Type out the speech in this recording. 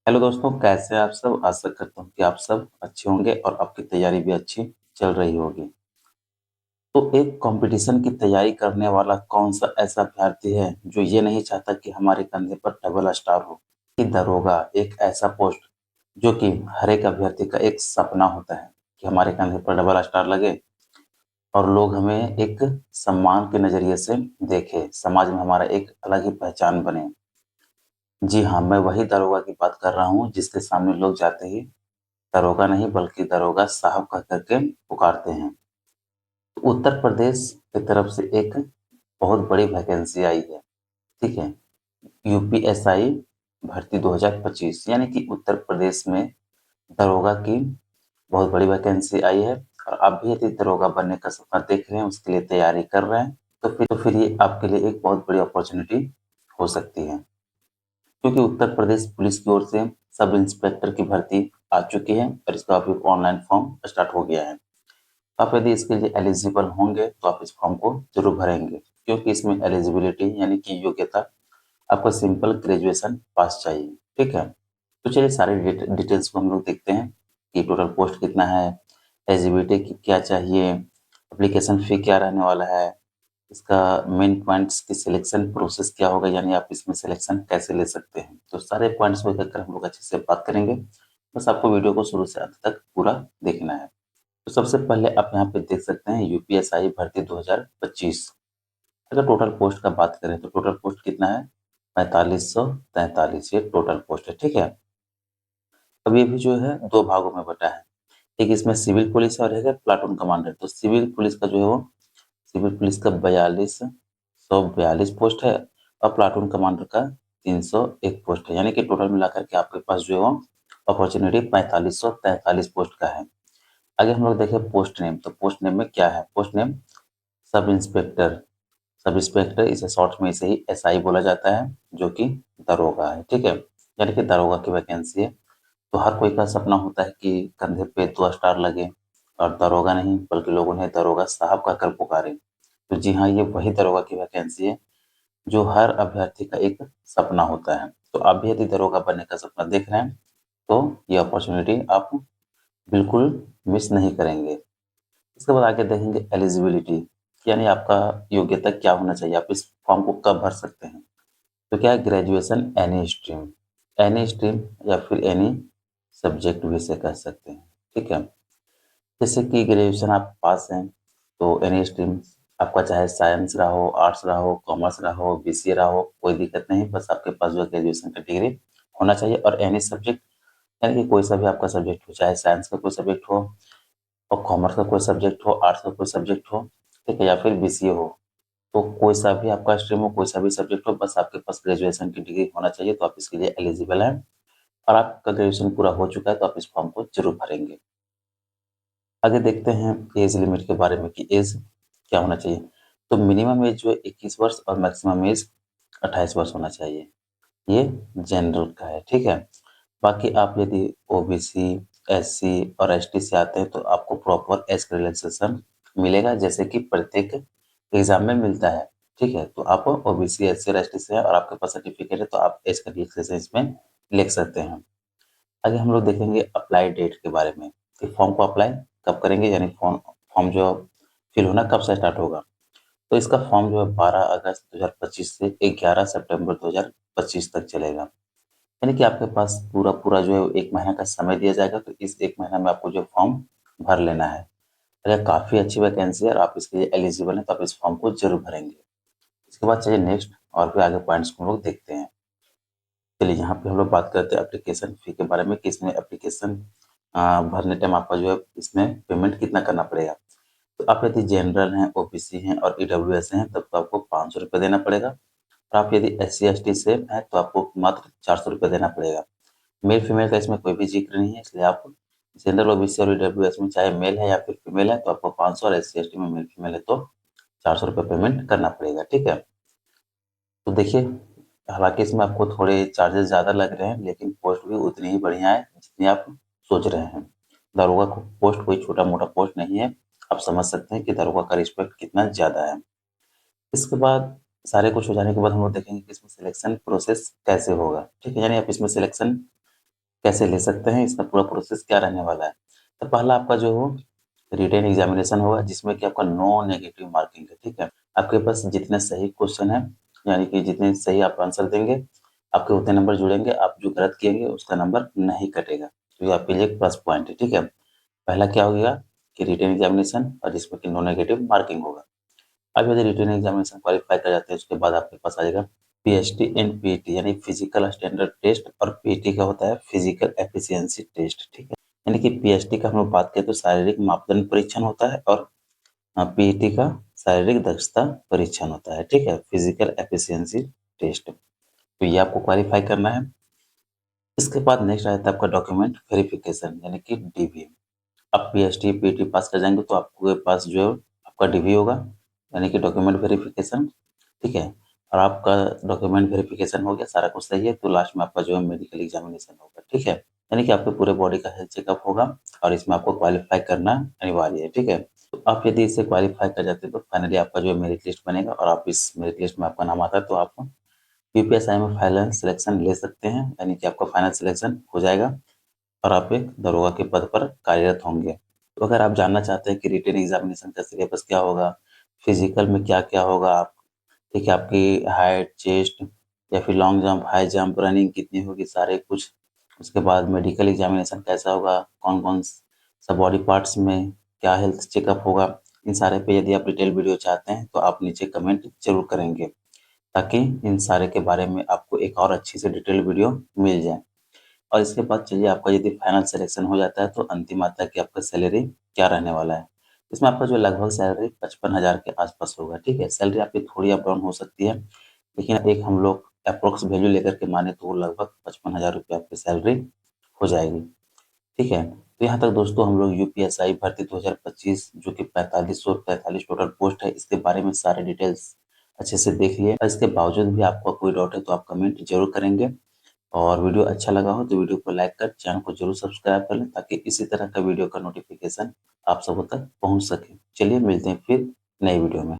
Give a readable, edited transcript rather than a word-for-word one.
Hello दोस्तों, कैसे हैं आप सब? आशा करता हूँ कि आप सब अच्छे होंगे और आपकी तैयारी भी अच्छी चल रही होगी। तो एक कंपटीशन की तैयारी करने वाला कौन-सा ऐसा अभ्यर्थी है जो ये नहीं चाहता कि हमारे कंधे पर डबल स्टार हो? कि दरोगा एक ऐसा पोस्ट जो कि हर एक अभ्यर्थी का एक सपना होता है कि हमारे कंधे पर डबल स्टार लगे और लोग हमें एक सम्मान के नज़रिए से देखें, समाज में हमारा एक अलग ही पहचान बने। जी हाँ, मैं वही दरोगा की बात कर रहा हूँ जिसके सामने लोग जाते ही दरोगा नहीं बल्कि दरोगा साहब कह कर के पुकारते हैं। उत्तर प्रदेश की तरफ से एक बहुत बड़ी वैकेंसी आई है, ठीक है? यूपीएसआई भर्ती 2025 यानी कि उत्तर प्रदेश में दरोगा की बहुत बड़ी वैकेंसी आई है और आप भी यदि दरोगा बनने का सपना देख रहे हैं, उसके लिए तैयारी कर रहे हैं, तो फिर ये आपके लिए एक बहुत बड़ी अपॉर्चुनिटी हो सकती है। क्योंकि उत्तर प्रदेश पुलिस की ओर से सब इंस्पेक्टर की भर्ती आ चुकी है और इसका अभी ऑनलाइन फॉर्म स्टार्ट हो गया है। आप यदि इसके लिए एलिजिबल होंगे तो आप इस फॉर्म को जरूर भरेंगे क्योंकि इसमें एलिजिबिलिटी यानी कि योग्यता आपको सिंपल ग्रेजुएशन पास चाहिए। ठीक है, तो चलिए सारे डिटेल्स को हम लोग देखते हैं कि टोटल पोस्ट कितना है, एलिजिबिलिटी क्या चाहिए, एप्लीकेशन फी क्या रहने वाला है, इसका मेन पॉइंट्स की सिलेक्शन प्रोसेस क्या होगा, यानी आप इसमें सिलेक्शन कैसे ले सकते हैं। तो सारे पॉइंट्स को लेकर हम लोग अच्छे से बात करेंगे। बस आपको वीडियो को शुरू से अंत तक पूरा देखना है। तो सबसे पहले आप यहाँ पे देख सकते हैं यूपीएसआई भर्ती 2025। अगर टोटल पोस्ट का बात करें तो टोटल पोस्ट कितना है? 4543 ये टोटल पोस्ट है। ठीक है, अब ये भी जो है दो भागों में बटा है। एक इसमें सिविल पुलिस और एक है प्लाटून कमांडर। तो सिविल पुलिस का जो है वो सिविल पुलिस का 4242 पोस्ट है और प्लाटून कमांडर का 301 पोस्ट है, यानी कि टोटल मिलाकर के आपके पास जो है वो अपॉर्चुनिटी 4543 पोस्ट का है। आगे हम लोग देखें पोस्ट नेम। तो पोस्ट नेम में क्या है? Post name sub inspector. Sub inspector इसे शॉर्ट में इसे ही एसआई बोला जाता है, जो कि दरोगा है। ठीक है, यानी कि दरोगा की वैकेंसी है। तो हर कोई का सपना होता है कि कंधे पे 2 स्टार लगे और दरोगा नहीं बल्कि लोग उन्हें दरोगा साहब कहकर पुकारे। तो जी हाँ, ये वही दरोगा की वैकेंसी है जो हर अभ्यर्थी का एक सपना होता है। तो आप भी यदि दरोगा बनने का सपना देख रहे हैं तो ये अपॉर्चुनिटी आप बिल्कुल मिस नहीं करेंगे। इसके बाद आगे देखेंगे एलिजिबिलिटी, यानी आपका योग्यता क्या होना चाहिए, आप इस फॉर्म को कब भर सकते हैं। तो क्या है? ग्रेजुएशन एनी स्ट्रीम या फिर एनी सब्जेक्ट भी इसे कह सकते हैं। ठीक है, जैसे कि ग्रेजुएशन आप पास हैं तो एनी स्ट्रीम, आपका चाहे साइंस रहा हो, आर्ट्स रहा हो, कॉमर्स रहा हो, बीसीए रहा हो, कोई दिक्कत नहीं, बस आपके पास जो ग्रेजुएशन का डिग्री होना चाहिए। और एनी सब्जेक्ट यानी कि कोई सा भी आपका सब्जेक्ट हो, चाहे साइंस का कोई सब्जेक्ट हो और कॉमर्स का कोई सब्जेक्ट हो, आर्ट्स का कोई सब्जेक्ट हो, ठीक है, या फिर बीसीए हो, तो कोई सा भी आपका स्ट्रीम हो, कोई सा भी सब्जेक्ट हो, बस आपके पास ग्रेजुएशन की डिग्री होना चाहिए तो आप इसके लिए एलिजिबल हैं। और आपका ग्रेजुएशन पूरा हो चुका है तो आप इस फॉर्म को जरूर भरेंगे। आगे देखते हैं एज लिमिट के बारे में कि एज क्या होना चाहिए। तो मिनिमम एज जो है 21 वर्ष और मैक्सिमम एज 28 वर्ष होना चाहिए। ये जनरल का है। ठीक है, बाकी आप यदि ओबीसी, एससी और एसटी से आते हैं तो आपको प्रॉपर एज रिलैक्सेशन मिलेगा, जैसे कि प्रत्येक एग्जाम में मिलता है। ठीक है, तो आप ओबीसी, एससी और एसटी से हैं और आपके पास सर्टिफिकेट है तो आप एज का रिलैक्सेशन इसमें लिख सकते हैं। आगे हम लोग देखेंगे अप्लाई डेट के बारे में कि फॉर्म को अप्लाई कब करेंगे, यानी फॉर्म फॉर्म जो फिल होना कब से स्टार्ट होगा। तो इसका फॉर्म जो है 12 अगस्त 2025 से 11 सितंबर 2025 तक चलेगा, यानी कि आपके पास पूरा पूरा जो है 1 महीना का समय दिया जाएगा। तो इस 1 महीना में आपको जो फॉर्म भर लेना है। अगर काफ़ी अच्छी वैकेंसी है और आप इसके लिए एलिजिबल हैं तो आप इस फॉर्म को जरूर भरेंगे। इसके बाद चलिए नेक्स्ट और फिर आगे पॉइंट्स को हम लोग देखते हैं। चलिए यहाँ पे हम लोग बात करते हैं एप्लीकेशन फ़ी के बारे में कि इसमें एप्लीकेशन भरने टाइम आपका जो है इसमें पेमेंट कितना करना पड़ेगा। तो आप यदि जनरल हैं, ओबीसी हैं और ईडब्ल्यूएस हैं तब तो आपको ₹500 देना पड़ेगा और आप यदि एससी/एसटी से हैं तो आपको मात्र ₹400 देना पड़ेगा। मेल-फीमेल का इसमें कोई भी ज़िक्र नहीं है, इसलिए आप जनरल, ओबीसी और ईडब्ल्यूएस में चाहे मेल है या फिर फीमेल है तो आपको 500 और एससी/एसटी में मेल-फीमेल है तो ₹400 पेमेंट करना पड़ेगा। ठीक है? तो देखिए, हालाँकि इसमें आपको थोड़े चार्जेज़ ज़्यादा लग रहे हैं, लेकिन पोस्ट भी उतनी ही बढ़िया है, जितनी आप सोच रहे हैं। दारोगा को पोस्ट कोई छोटा-मोटा पोस्ट नहीं है। आप समझ सकते हैं कि दारोगा का रिस्पेक्ट कितना ज़्यादा है। इसके बाद सारे कुछ हो जाने के बाद हम लोग देखेंगे कि इसमें सिलेक्शन प्रोसेस कैसे होगा। ठीक है? यानी आप इसमें सिलेक्शन कैसे ले सकते हैं, इसका पूरा प्रोसेस क्या रहने वाला है। तो पहला आपका जो हो रिटेन एग्जामिनेशन होगा, जिसमें कि आपका नो नेगेटिव मार्किंग है, ठीक है। आपके पास जितने सही क्वेश्चन है, यानी कि जितने सही आप आंसर देंगे, आपके उतने नंबर जुड़ेंगे। आप जो गलत किएंगे उसका नंबर नहीं कटेगा, तो ये आपके लिए एक प्लस पॉइंट है, ठीक है। पहला क्या हो गया कि रिटेन एग्जामिनेशन, और जिसमें कि नो नेगेटिव मार्किंग होगा। अब यदि रिटेन एग्जामिनेशन क्वालिफाई कर जाते हैं, उसके बाद आपके पास आ जाएगा पीएचटी एंड पीईटी, यानी फिजिकल स्टैंडर्ड टेस्ट, और पीईटी का होता है फिजिकल एफिशिएंसी टेस्ट, ठीक है। यानी कि पीएचटी का हम लोग बात करें तो शारीरिक मापदंड परीक्षण होता है, और पीईटी का शारीरिक दक्षता परीक्षण होता है, ठीक है, फिजिकल एफिशिएंसी टेस्ट। तो ये आपको क्वालिफाई करना है। इसके बाद नेक्स्ट आता है आपका डॉक्यूमेंट वेरिफिकेशन, यानी कि डीवी। आप पीएचडी पीईटी पास कर जाएंगे तो आपके पास जो है आपका डीवी होगा, यानी कि डॉक्यूमेंट वेरिफिकेशन, ठीक है। और आपका डॉक्यूमेंट वेरिफिकेशन हो गया, सारा कुछ सही है, तो लास्ट में आपका जो है मेडिकल एग्जामिनेशन होगा, ठीक है। यानी कि आपके पूरे बॉडी का हेल्थ चेकअप होगा, और इसमें आपको क्वालिफाई करना अनिवार्य है, ठीक है। तो आप यदि इसे क्वालिफाई कर जाते हैं तो फाइनली आपका जो है मेरिट लिस्ट बनेगा, और आप इस मेरिट लिस्ट में आपका नाम आता है तो आप यूपीएसआई में फाइनल सिलेक्शन ले सकते हैं, यानी कि आपका फाइनल सिलेक्शन हो जाएगा, और आप एक दरोगा के पद पर कार्यरत होंगे। तो अगर आप जानना चाहते हैं कि रिटेन एग्जामिनेशन का सिलेबस क्या होगा, फिजिकल में क्या-क्या होगा, आप ठीक है, आपकी हाइट, चेस्ट, या फिर long jump, high jump, running कितनी होगी, सारे कुछ। उसके बाद मेडिकल एग्जामिनेशन कैसा होगा, कौन-कौन सा बॉडी पार्ट्स में क्या हेल्थ चेकअप होगा, इन सारे पे यदि आप डिटेल वीडियो चाहते हैं तो आप नीचे कमेंट ज़रूर करेंगे, ताकि इन सारे के बारे में आपको एक और अच्छी से डिटेल वीडियो मिल जाए। और इसके बाद चलिए, आपका यदि फाइनल सिलेक्शन हो जाता है तो अंतिम आता है कि आपका सैलरी क्या रहने वाला है। इसमें आपका जो लगभग सैलरी 55,000 के आसपास होगा, ठीक है। सैलरी आपकी थोड़ी अप डाउन हो सकती है, लेकिन एक हम लोग अप्रोक्स वैल्यू लेकर के माने तो वो लगभग 55,000 रुपये आपकी सैलरी हो जाएगी, ठीक है। तो यहाँ तक दोस्तों हम लोग यूपीएसआई भर्ती 2025 जो कि 4543 टोटल पोस्ट है, इसके बारे में सारे डिटेल्स अच्छे से देख लिए। और इसके बावजूद भी आपका कोई डाउट है तो आप कमेंट जरूर करेंगे, और वीडियो अच्छा लगा हो तो वीडियो को लाइक कर चैनल को जरूर सब्सक्राइब कर लें, ताकि इसी तरह का वीडियो का नोटिफिकेशन आप सबों तक पहुंच सके। चलिए मिलते हैं फिर नई वीडियो में।